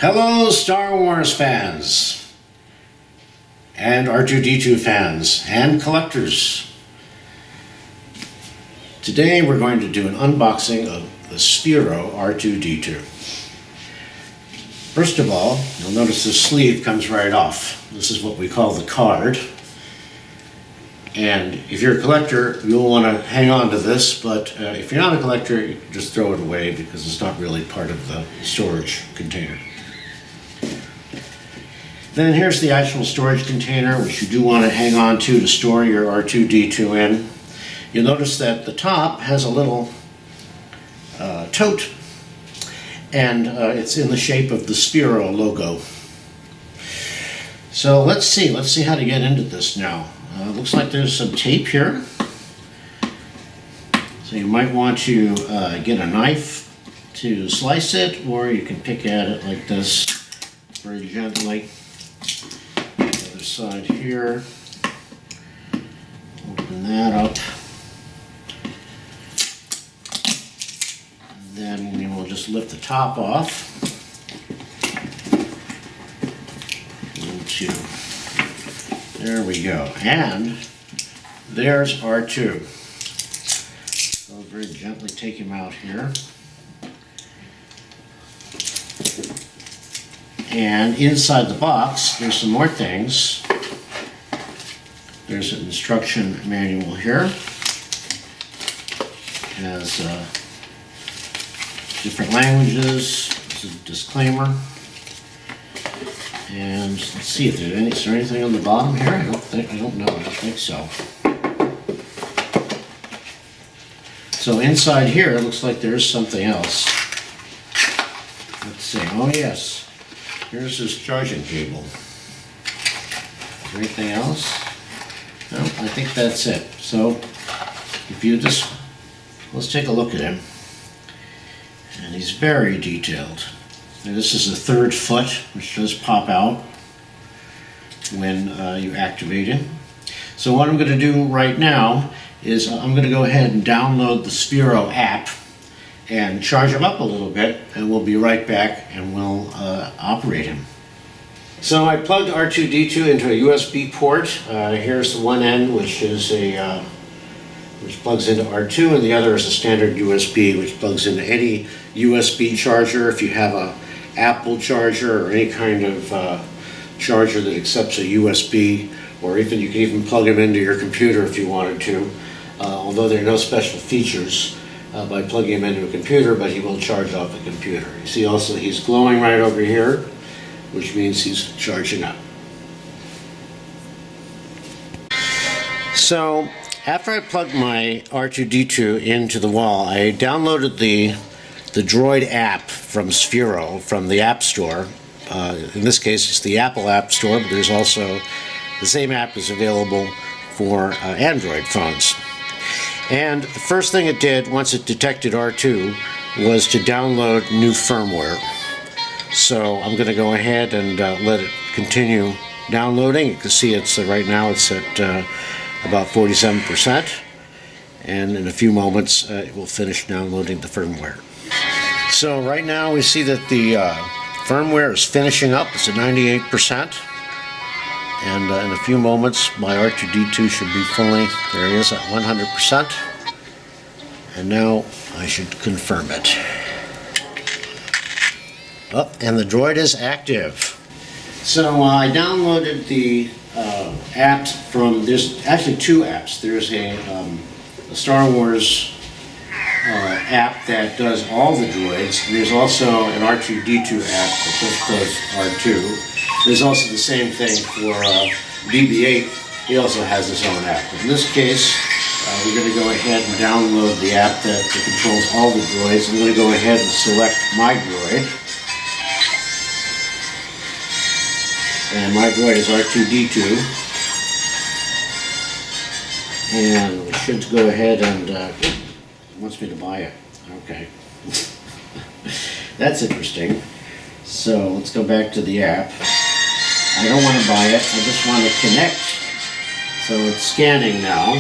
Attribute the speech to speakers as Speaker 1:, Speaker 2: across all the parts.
Speaker 1: Hello, Star Wars fans, and R2D2 fans, and collectors. Today we're going to do an unboxing of the Sphero R2D2. First of all, you'll notice the sleeve comes right off. This is what we call the card. And if you're a collector, you'll want to hang on to this, but if you're not a collector, you can just throw it away because it's not really part of the storage container. Then here's the actual storage container, which you do want to hang on to store your R2D2 in. You'll notice that the top has a little tote, and it's in the shape of the Sphero logo. So let's see how to get into this now. Looks like there's some tape here. So you might want to get a knife to slice it, or you can pick at it like this very gently. The other side here. Open that up. And then we will just lift the top off. There we go. And there's R2. So I'll very gently take him out here. And inside the box, there's some more things. There's an instruction manual here. It has different languages. This is a disclaimer. And let's see if is there anything on the bottom here? I don't know. I don't think so. So inside here, it looks like there's something else. Let's see. Oh yes. Here's this charging cable. Is there anything else? No, I think that's it. So if you let's take a look at him. And he's very detailed. Now this is the third foot, which does pop out when you activate him. So what I'm going to do right now is I'm going to go ahead and download the Sphero app and charge him up a little bit, and we'll be right back and we'll operate him. So I plugged R2D2 into a USB port. Here's the one end, which is which plugs into R2, and the other is a standard USB, which plugs into any USB charger. If you have a Apple charger or any kind of charger that accepts a USB, or even you can even plug them into your computer if you wanted to, although there are no special features by plugging him into a computer, but he will charge off the computer. You see also he's glowing right over here, which means he's charging up. So after I plugged my R2D2 into the wall, I downloaded the droid app from Sphero from the App Store. In this case, it's the Apple App Store, but there's also the same app is available for Android phones. And the first thing it did, once it detected R2, was to download new firmware. So I'm going to go ahead and let it continue downloading. You can see it's right now it's at about 47%, and in a few moments it will finish downloading the firmware. So right now we see that the firmware is finishing up. It's at 98%, and in a few moments my R2D2 should be fully, there he is, at 100%, and now I should confirm it. Oh, and the droid is active. So I downloaded the apps from, there's actually two apps. There's a Star Wars app that does all the droids. There's also an R2D2 app that just does R2. There's also the same thing for BB-8. He also has his own app. In this case, we're going to go ahead and download the app that controls all the droids. I'm going to go ahead and select my droid. And my droid is R2D2. And we should go ahead and, it wants me to buy it. Okay. That's interesting. So let's go back to the app. I don't want to buy it, I just want to connect. So it's scanning now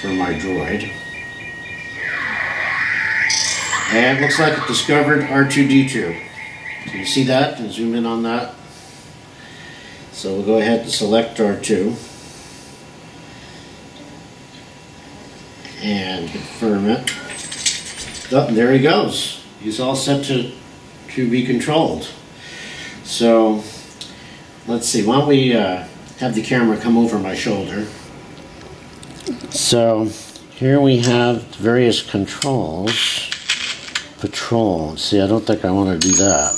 Speaker 1: for my droid. And it looks like it discovered R2D2. Can you see that? And zoom in on that. So we'll go ahead and select R2 and confirm it. Oh, there he goes. He's all set to be controlled. So let's see, why don't we have the camera come over my shoulder. So here we have various controls. Patrol. See, I don't think I want to do that.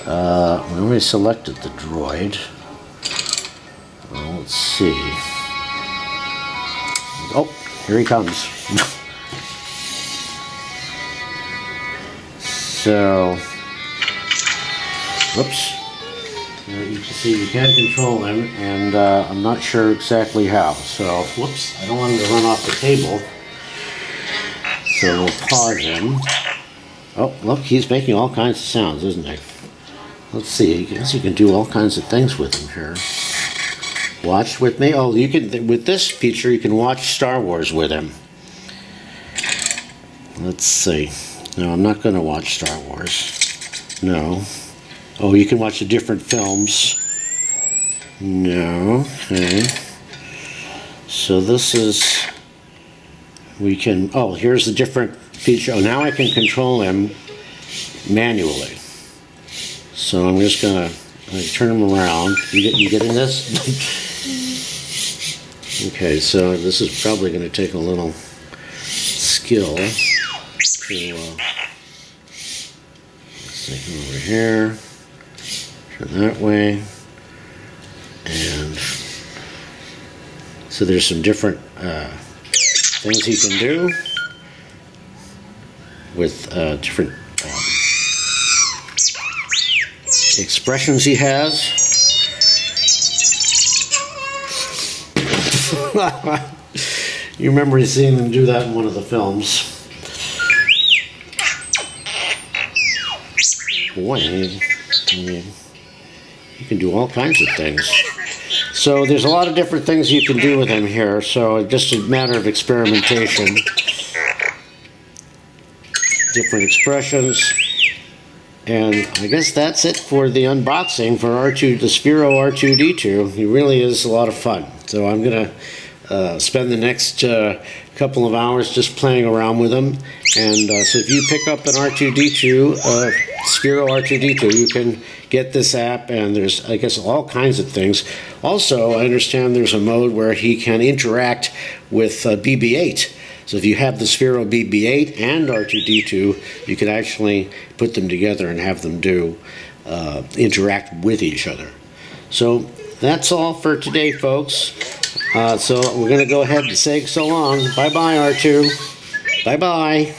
Speaker 1: We already selected the droid. Well, let's see. Oh, here he comes. So, whoops. You can see you can control him, and I'm not sure exactly how. So, whoops, I don't want him to run off the table. So we'll pause him. Oh, look, he's making all kinds of sounds, isn't he? Let's see, I guess you can do all kinds of things with him here. Watch with me. Oh, you can, with this feature, you can watch Star Wars with him. Let's see. No, I'm not going to watch Star Wars. No. Oh, you can watch the different films. No. Okay. So this is, we can, oh, here's the different feature. Oh, now I can control him manually. So I'm just going to turn him around. You getting this? Okay, so this is probably going to take a little skill to, let's take him over here, turn that way, and so there's some different things he can do with different expressions he has. You remember seeing them do that in one of the films. Boy, you can do all kinds of things. So there's a lot of different things you can do with him here, so it's just a matter of experimentation. Different expressions. And I guess that's it for the unboxing for the Sphero R2D2. He really is a lot of fun. So I'm going to spend the next couple of hours just playing around with him. And so if you pick up an R2D2, Sphero R2D2, you can get this app, and there's, I guess, all kinds of things. Also, I understand there's a mode where he can interact with BB-8. So if you have the Sphero BB-8 and R2D2, you can actually put them together and have them do interact with each other. So that's all for today, folks. So we're going to go ahead and say so long. Bye-bye, R2. Bye-bye.